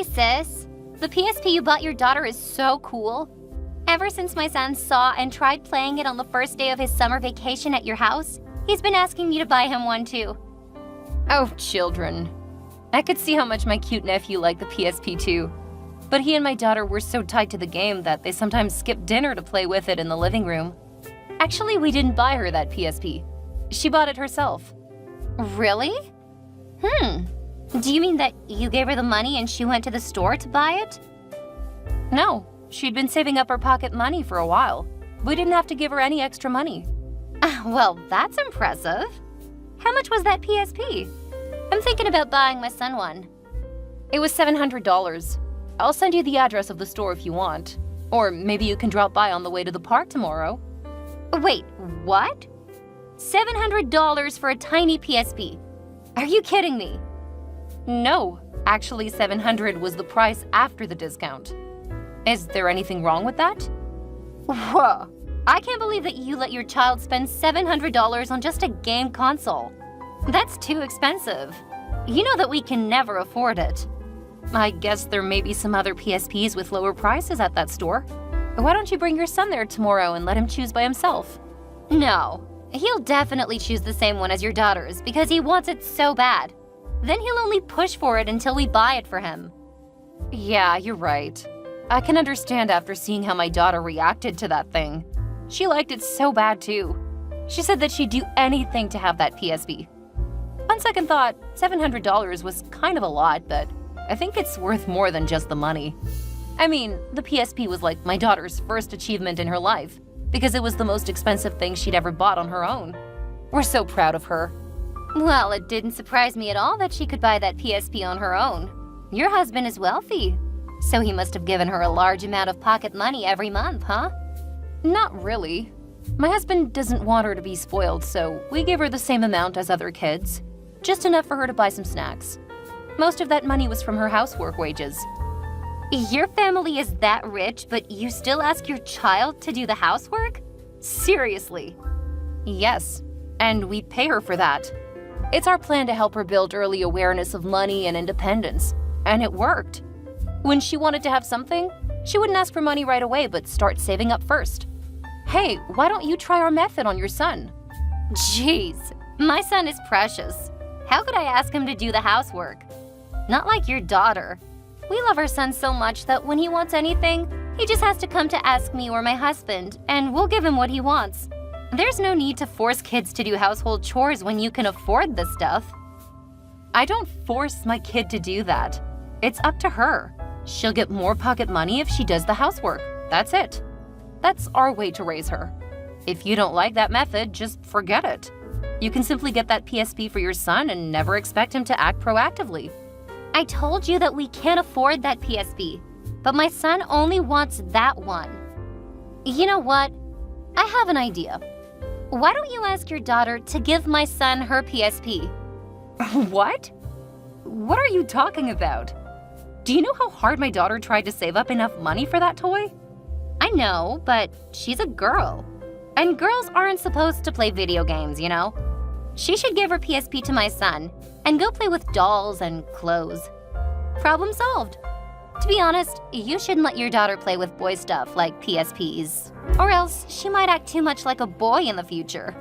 Hey sis, the PSP you bought your daughter is so cool. Ever since my son saw and tried playing it on the first day of his summer vacation at your house, he's been asking me to buy him one too. Oh, children. I could see how much my cute nephew liked the PSP too. But he and my daughter were so tied to the game that they sometimes skipped dinner to play with it in the living room. Actually, we didn't buy her that PSP. She bought it herself. Really? Do you mean that you gave her the money and she went to the store to buy it? No, she'd been saving up her pocket money for a while. We didn't have to give her any extra money. Well, that's impressive. How much was that PSP? I'm thinking about buying my son one. It was $700. I'll send you the address of the store if you want. Or maybe you can drop by on the way to the park tomorrow. Wait, what? $700 for a tiny PSP? Are you kidding me? No, actually $700 was the price after the discount. Is there anything wrong with that? Whoa, I can't believe that you let your child spend $700 on just a game console. That's too expensive. You know that we can never afford it. I guess there may be some other PSPs with lower prices at that store. Why don't you bring your son there tomorrow and let him choose by himself? No, he'll definitely choose the same one as your daughter's because he wants it so bad. Then he'll only push for it until we buy it for him. Yeah, you're right. I can understand after seeing how my daughter reacted to that thing. She liked it so bad too. She said that she'd do anything to have that PSP. On second thought, $700 was kind of a lot, but I think it's worth more than just the money. I mean, the PSP was like my daughter's first achievement in her life because it was the most expensive thing she'd ever bought on her own. We're so proud of her. Well, it didn't surprise me at all that she could buy that PSP on her own. Your husband is wealthy, so he must have given her a large amount of pocket money every month, huh? Not really. My husband doesn't want her to be spoiled, so we give her the same amount as other kids. Just enough for her to buy some snacks. Most of that money was from her housework wages. Your family is that rich, but you still ask your child to do the housework? Seriously? Yes, and we pay her for that. It's our plan to help her build early awareness of money and independence, and it worked. When she wanted to have something, she wouldn't ask for money right away, but start saving up first. Hey, why don't you try our method on your son? Jeez, my son is precious. How could I ask him to do the housework? Not like your daughter. We love our son so much that when he wants anything, he just has to come to ask me or my husband, and we'll give him what he wants. There's no need to force kids to do household chores when you can afford the stuff. I don't force my kid to do that. It's up to her. She'll get more pocket money if she does the housework. That's it. That's our way to raise her. If you don't like that method, just forget it. You can simply get that PSP for your son and never expect him to act proactively. I told you that we can't afford that PSP, but my son only wants that one. You know what? I have an idea. Why don't you ask your daughter to give my son her PSP? What? What are you talking about? Do you know how hard my daughter tried to save up enough money for that toy? I know, but she's a girl. And girls aren't supposed to play video games, you know? She should give her PSP to my son and go play with dolls and clothes. Problem solved. To be honest, you shouldn't let your daughter play with boy stuff like PSPs, or else she might act too much like a boy in the future.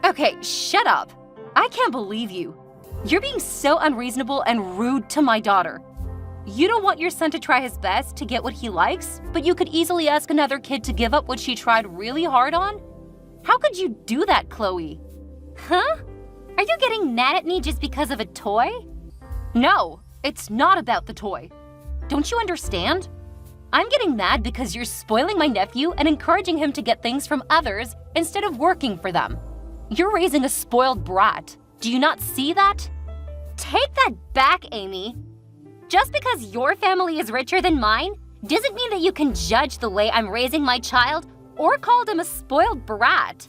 Okay, shut up. I can't believe you. You're being so unreasonable and rude to my daughter. You don't want your son to try his best to get what he likes, but you could easily ask another kid to give up what she tried really hard on? How could you do that, Chloe? Huh? Are you getting mad at me just because of a toy? No, it's not about the toy. Don't you understand? I'm getting mad because you're spoiling my nephew and encouraging him to get things from others instead of working for them. You're raising a spoiled brat. Do you not see that? Take that back, Amy. Just because your family is richer than mine doesn't mean that you can judge the way I'm raising my child or call him a spoiled brat.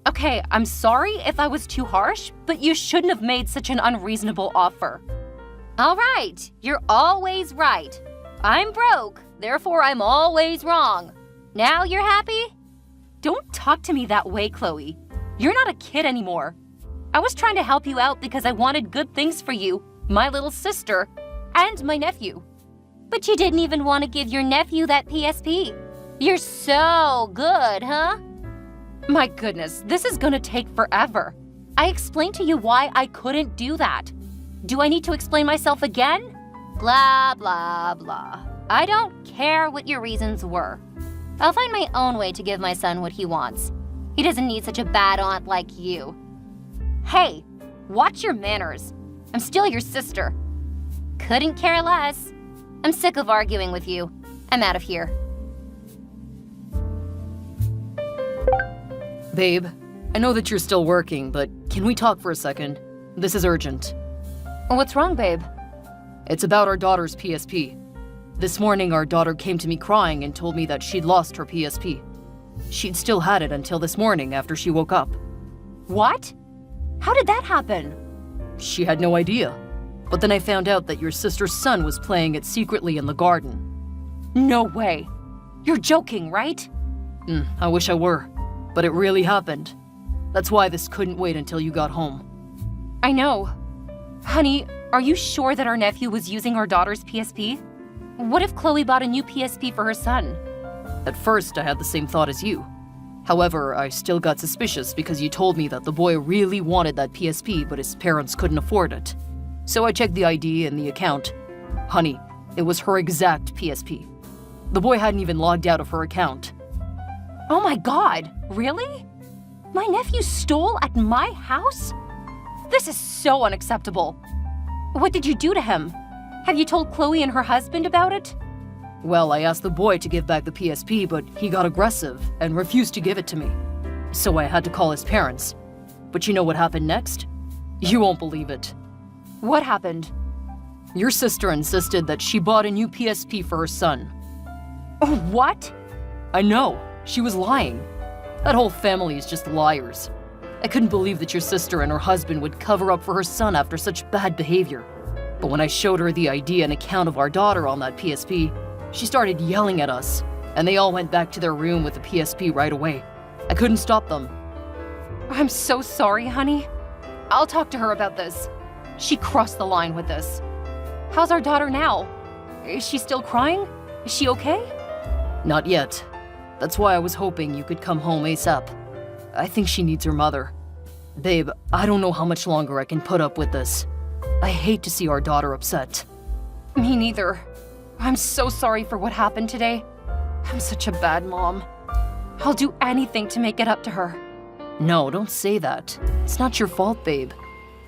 Okay, I'm sorry if I was too harsh, but you shouldn't have made such an unreasonable offer. All right, you're always right. I'm broke, therefore I'm always wrong. Now you're happy? Don't talk to me that way, Chloe. You're not a kid anymore. I was trying to help you out because I wanted good things for you, my little sister, and my nephew. But you didn't even want to give your nephew that PSP. You're so good, huh? My goodness, this is gonna take forever. I explained to you why I couldn't do that. Do I need to explain myself again? Blah, blah, blah. I don't care what your reasons were. I'll find my own way to give my son what he wants. He doesn't need such a bad aunt like you. Hey, watch your manners. I'm still your sister. Couldn't care less. I'm sick of arguing with you. I'm out of here. Babe, I know that you're still working, but can we talk for a second? This is urgent. What's wrong, babe? It's about our daughter's PSP. This morning, our daughter came to me crying and told me that she'd lost her PSP. She'd still had it until this morning after she woke up. What? How did that happen? She had no idea. But then I found out that your sister's son was playing it secretly in the garden. No way. You're joking, right? I wish I were, but it really happened. That's why this couldn't wait until you got home. I know. Honey, are you sure that our nephew was using our daughter's PSP? What if Chloe bought a new PSP for her son? At first, I had the same thought as you. However, I still got suspicious because you told me that the boy really wanted that PSP, but his parents couldn't afford it. So I checked the ID and the account. Honey, it was her exact PSP. The boy hadn't even logged out of her account. Oh my God, really? My nephew stole at my house? This is so unacceptable. What did you do to him? Have you told Chloe and her husband about it? Well, I asked the boy to give back the PSP, but he got aggressive and refused to give it to me. So I had to call his parents. But you know what happened next? You won't believe it. What happened? Your sister insisted that she bought a new PSP for her son. Oh, what? I know. She was lying. That whole family is just liars. I couldn't believe that your sister and her husband would cover up for her son after such bad behavior. But when I showed her the ID and account of our daughter on that PSP, she started yelling at us, and they all went back to their room with the PSP right away. I couldn't stop them. I'm so sorry, honey. I'll talk to her about this. She crossed the line with this. How's our daughter now? Is she still crying? Is she okay? Not yet. That's why I was hoping you could come home ASAP. I think she needs her mother. Babe, I don't know how much longer I can put up with this. I hate to see our daughter upset. Me neither. I'm so sorry for what happened today. I'm such a bad mom. I'll do anything to make it up to her. No, don't say that. It's not your fault, babe.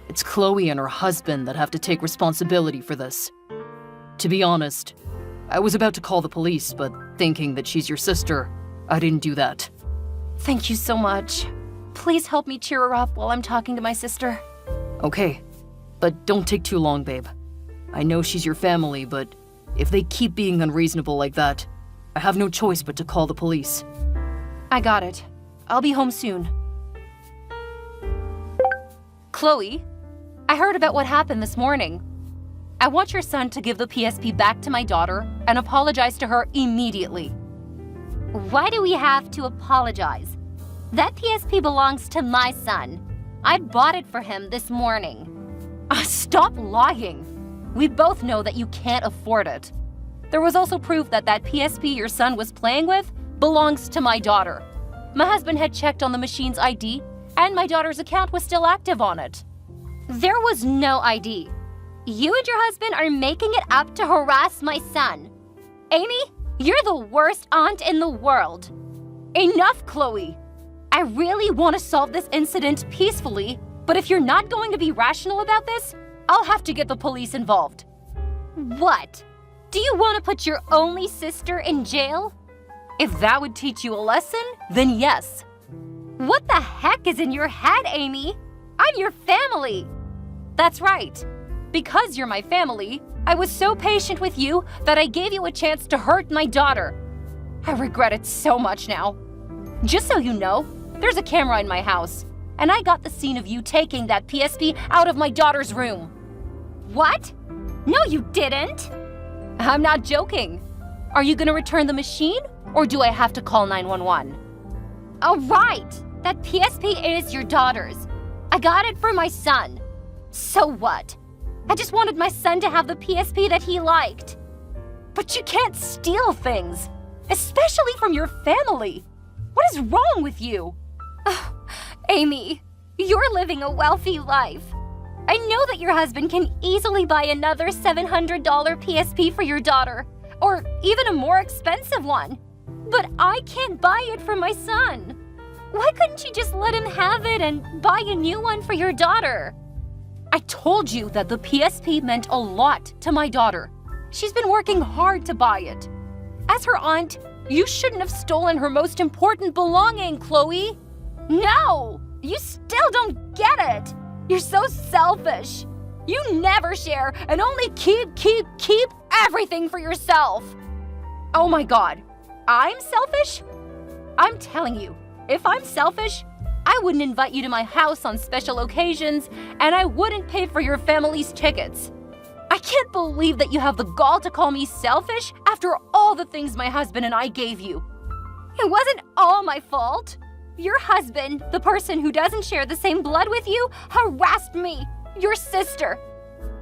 It's Chloe and her husband that have to take responsibility for this. To be honest, I was about to call the police, but thinking that she's your sister, I didn't do that. Thank you so much. Please help me cheer her up while I'm talking to my sister. Okay, but don't take too long, babe. I know she's your family, but if they keep being unreasonable like that, I have no choice but to call the police. I got it. I'll be home soon. Chloe, I heard about what happened this morning. I want your son to give the PSP back to my daughter and apologize to her immediately. Why do we have to apologize? That PSP belongs to my son. I bought it for him this morning. Stop lying. We both know that you can't afford it. There was also proof that that PSP your son was playing with belongs to my daughter. My husband had checked on the machine's ID, and my daughter's account was still active on it. There was no ID. You and your husband are making it up to harass my son. Amy, you're the worst aunt in the world. Enough, Chloe. I really want to solve this incident peacefully, but if you're not going to be rational about this, I'll have to get the police involved. What? Do you want to put your only sister in jail? If that would teach you a lesson, then yes. What the heck is in your head, Amy? I'm your family. That's right. Because you're my family, I was so patient with you that I gave you a chance to hurt my daughter. I regret it so much now. Just so you know, there's a camera in my house, and I got the scene of you taking that PSP out of my daughter's room. What? No, you didn't. I'm not joking. Are you gonna return the machine, or do I have to call 911? All right, that PSP is your daughter's. I got it for my son. So what? I just wanted my son to have the PSP that he liked. But you can't steal things, especially from your family. What is wrong with you? Amy, you're living a wealthy life. I know that your husband can easily buy another $700 PSP for your daughter, or even a more expensive one. But I can't buy it for my son. Why couldn't you just let him have it and buy a new one for your daughter? I told you that the PSP meant a lot to my daughter. She's been working hard to buy it. As her aunt, you shouldn't have stolen her most important belonging, Chloe. No! You still don't get it! You're so selfish. You never share and only keep everything for yourself. Oh my God, I'm selfish? I'm telling you, if I'm selfish, I wouldn't invite you to my house on special occasions, and I wouldn't pay for your family's tickets. I can't believe that you have the gall to call me selfish after all the things my husband and I gave you. It wasn't all my fault. Your husband, the person who doesn't share the same blood with you, harassed me, your sister.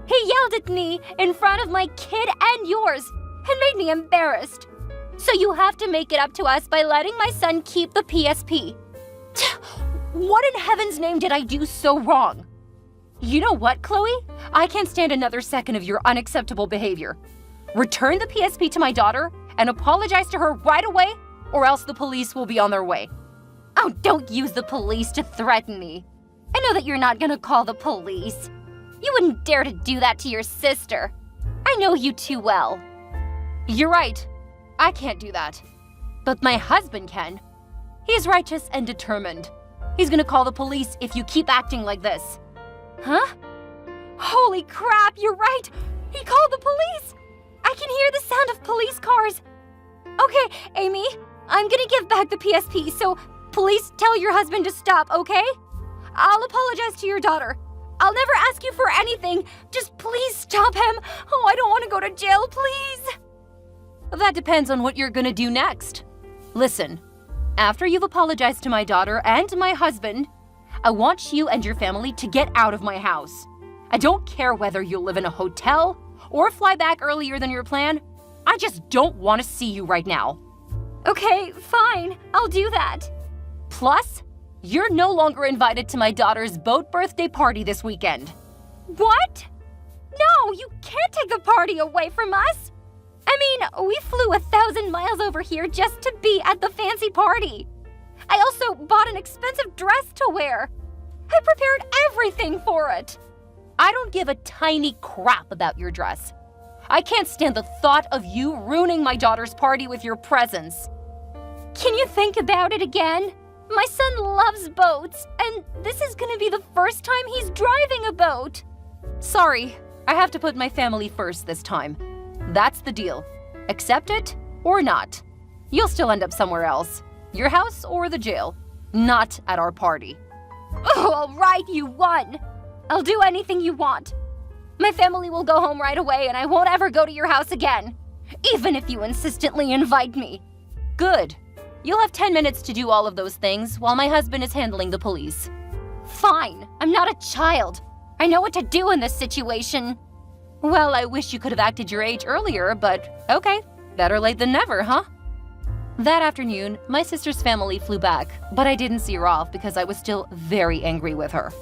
He yelled at me in front of my kid and yours and made me embarrassed. So you have to make it up to us by letting my son keep the PSP. What in heaven's name did I do so wrong? You know what, Chloe? I can't stand another second of your unacceptable behavior. Return the PSP to my daughter and apologize to her right away, or else the police will be on their way. Oh, don't use the police to threaten me. I know that you're not gonna call the police. You wouldn't dare to do that to your sister. I know you too well. You're right. I can't do that. But my husband can. He's righteous and determined. He's gonna call the police if you keep acting like this. Huh? Holy crap, you're right! He called the police! I can hear the sound of police cars. Okay, Amy, I'm gonna give back the PSP, so please tell your husband to stop, okay? I'll apologize to your daughter. I'll never ask you for anything. Just please stop him. Oh, I don't want to go to jail, please. That depends on what you're gonna do next. Listen, after you've apologized to my daughter and my husband, I want you and your family to get out of my house. I don't care whether you live in a hotel or fly back earlier than your plan. I just don't want to see you right now. Okay, fine. I'll do that. Plus, you're no longer invited to my daughter's boat birthday party this weekend. What? No, you can't take the party away from us. I mean, we flew 1,000 miles over here just to be at the fancy party. I also bought an expensive dress to wear. I prepared everything for it. I don't give a tiny crap about your dress. I can't stand the thought of you ruining my daughter's party with your presence. Can you think about it again? My son loves boats, and this is gonna be the first time he's driving a boat. Sorry, I have to put my family first this time. That's the deal. Accept it or not. You'll still end up somewhere else. Your house or the jail. Not at our party. Oh, all right, you won. I'll do anything you want. My family will go home right away, and I won't ever go to your house again, even if you insistently invite me. Good. You'll have 10 minutes to do all of those things while my husband is handling the police. Fine. I'm not a child. I know what to do in this situation. Well, I wish you could have acted your age earlier, but okay. Better late than never, huh? That afternoon, my sister's family flew back, but I didn't see her off because I was still very angry with her.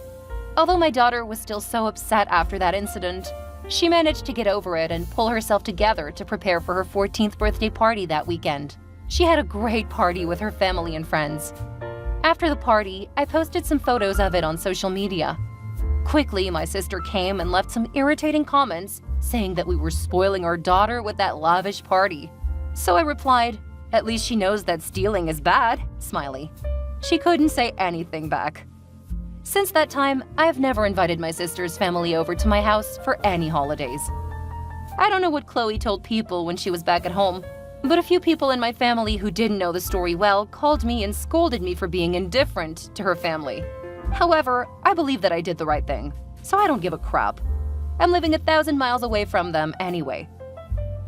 Although my daughter was still so upset after that incident, she managed to get over it and pull herself together to prepare for her 14th birthday party that weekend. She had a great party with her family and friends. After the party, I posted some photos of it on social media. Quickly, my sister came and left some irritating comments saying that we were spoiling our daughter with that lavish party. So I replied, "At least she knows that stealing is bad," smiley. She couldn't say anything back. Since that time, I have never invited my sister's family over to my house for any holidays. I don't know what Chloe told people when she was back at home, but a few people in my family who didn't know the story well called me and scolded me for being indifferent to her family. However, I believe that I did the right thing, so I don't give a crap. I'm living 1,000 miles away from them anyway.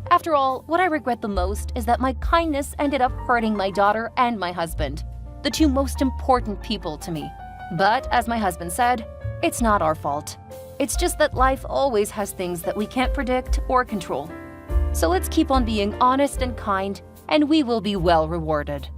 After all, what I regret the most is that my kindness ended up hurting my daughter and my husband, the two most important people to me. But as my husband said, it's not our fault. It's just that life always has things that we can't predict or control. So let's keep on being honest and kind, and we will be well rewarded.